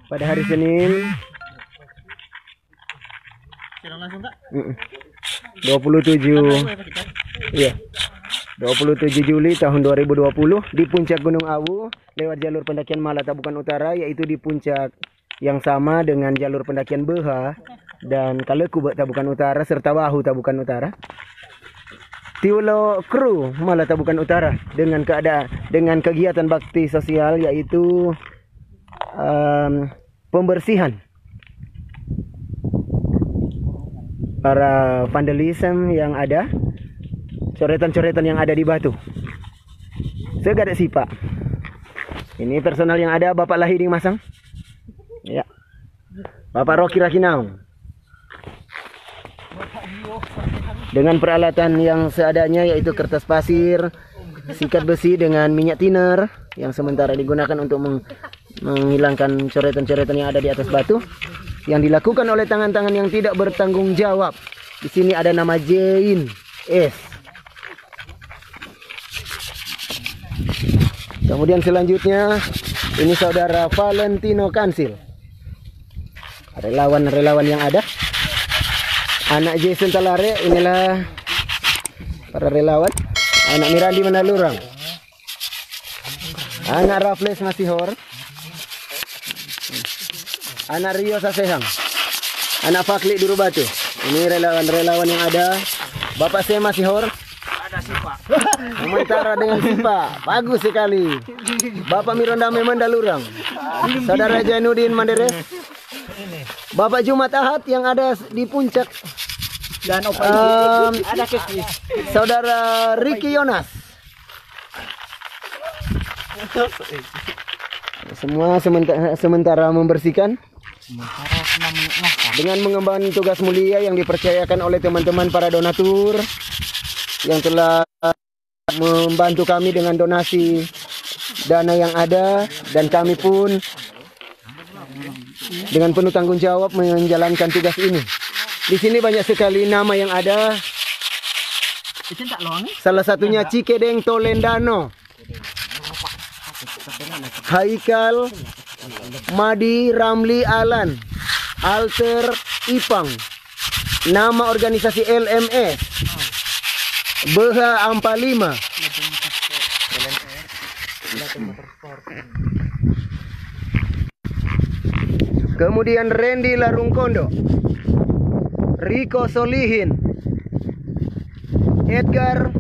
pada hari Senin. Langsung Kak? 27. Iya. 27 Juli tahun 2020 di puncak Gunung Awu lewat jalur pendakian Mala Tabukan Utara, yaitu di puncak yang sama dengan jalur pendakian Beha dan Kaleku Tabukan Utara serta Bahu Tabukan Utara. Tiulo kru Mala Tabukan Utara dengan kegiatan bakti sosial, yaitu pembersihan para vandalisme yang ada, coretan-coretan yang ada di batu. Segada sipa. Ini personal yang ada, Bapak Lahiding Masang. Ya. Bapak Rocky Rakinau. Dengan peralatan yang seadanya, yaitu kertas pasir, sikat besi dengan minyak thinner yang sementara digunakan untuk menghilangkan coretan-coretan yang ada di atas batu, yang dilakukan oleh tangan-tangan yang tidak bertanggung jawab. Di sini ada nama Jane S. Kemudian selanjutnya ini saudara Valentino Kansil. Relawan-relawan yang ada. Anak Jason Talare, inilah para relawan. Anak Mirandi Mandalurang. Anak Raffles Masihor. Anak Rio Sasehang. Anak Fakli Durubatu. Ini relawan-relawan yang ada. Bapak saya Masihor. Ada Sipa. Sementara dengan Sipa. Bagus sekali. Bapak Mirondame Mandalurang. Saudara Jainuddin Manderes. Bapak Jumat Ahad yang ada di puncak. Dan ada Kiki. Saudara Ricky Yonas. Semua sementara membersihkan dengan mengemban tugas mulia yang dipercayakan oleh teman-teman para donatur yang telah membantu kami dengan donasi dana yang ada, dan kami pun dengan penuh tanggung jawab menjalankan tugas ini. Di sini banyak sekali nama yang ada. Salah satunya Cikedeng Tolendano, Haikal, Madi Ramli Alan, Alter Ipang, nama organisasi LMS, Beha Ampalima, kemudian Randy Larungkondo, Riko Solihin, Edgar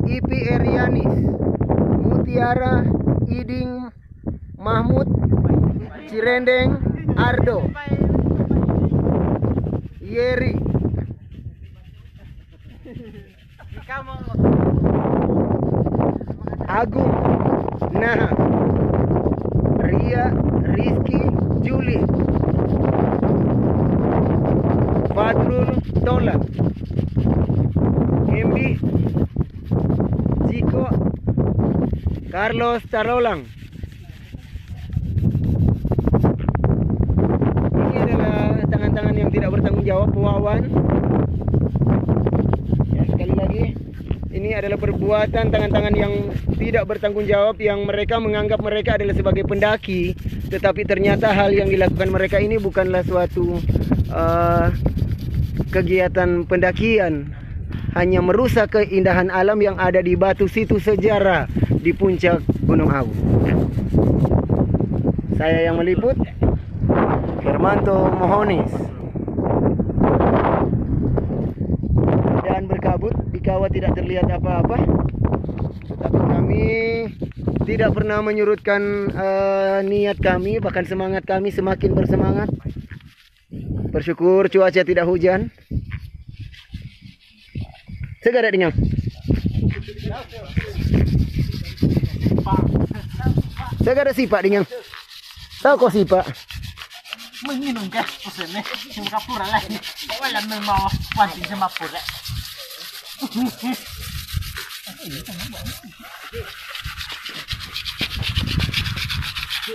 Ipi Erianis, Mutiara Iding Mahmud, Cirendeng Ardo, Yeri, Agung Nah, Ria Rizky Juli, Fadrul Tola, Embi Jiko, Carlos Tarolang. Ini adalah tangan-tangan yang tidak bertanggung jawab, Wawan. Ya, sekali lagi, ini adalah perbuatan tangan-tangan yang tidak bertanggung jawab, yang mereka menganggap mereka adalah sebagai pendaki, tetapi ternyata hal yang dilakukan mereka ini bukanlah suatu kegiatan pendakian, hanya merusak keindahan alam yang ada di batu situ sejarah di puncak Gunung Awu. Saya yang meliput, Hermanto Mohonis. Dan berkabut, di kawah tidak terlihat apa-apa, tetapi kami tidak pernah menyurutkan niat kami, bahkan semangat kami semakin bersemangat. Bersyukur cuaca tidak hujan. Segera dengan segera sipa dengan. Tahu kok sipa? Menginum ka pusene, simapura lah. Wala may mga pansin sa mapura.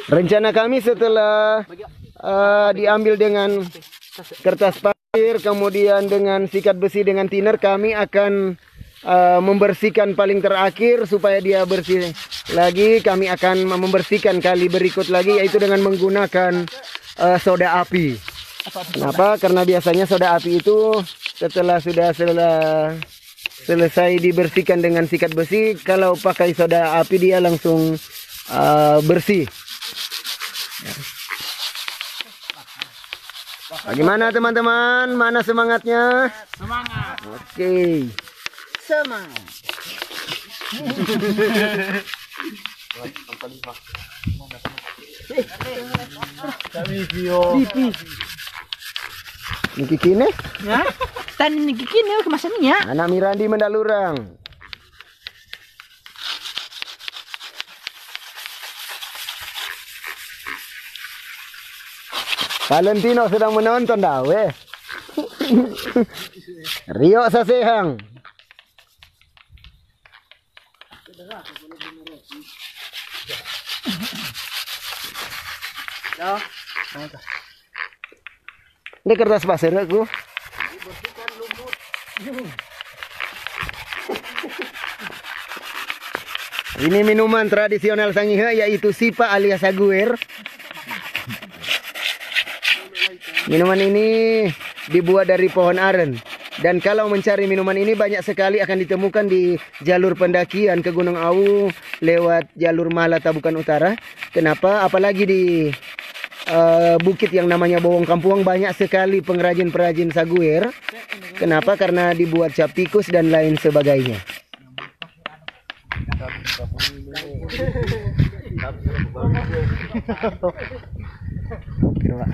Rencana kami setelah diambil dengan kertas pasir, kemudian dengan sikat besi dengan thinner, kami akan membersihkan paling terakhir supaya dia bersih lagi, kami akan membersihkan kali berikut lagi, yaitu dengan menggunakan soda api. Kenapa? Karena biasanya soda api itu setelah sudah selesai dibersihkan dengan sikat besi, kalau pakai soda api dia langsung bersih. Bagaimana teman-teman? Mana semangatnya? Semangat. Oke. Semangat. Niki kini? Ya. Tani ni kikini kemasannya. Anak Mirandi mendalurang. Valentino sedang menonton dah weh. Rio Sasehang. Ini kertas pasir aku. Ini minuman tradisional Sangihe, yaitu Sipa alias Saguer. Minuman ini dibuat dari pohon aren. Dan kalau mencari minuman ini banyak sekali akan ditemukan di jalur pendakian ke Gunung Awu lewat jalur Mala Tabukan Utara. Kenapa? Apalagi di bukit yang namanya Bowong Kampuang banyak sekali pengrajin-pengrajin saguer. Kenapa? Karena dibuat cap tikus dan lain sebagainya. Coba.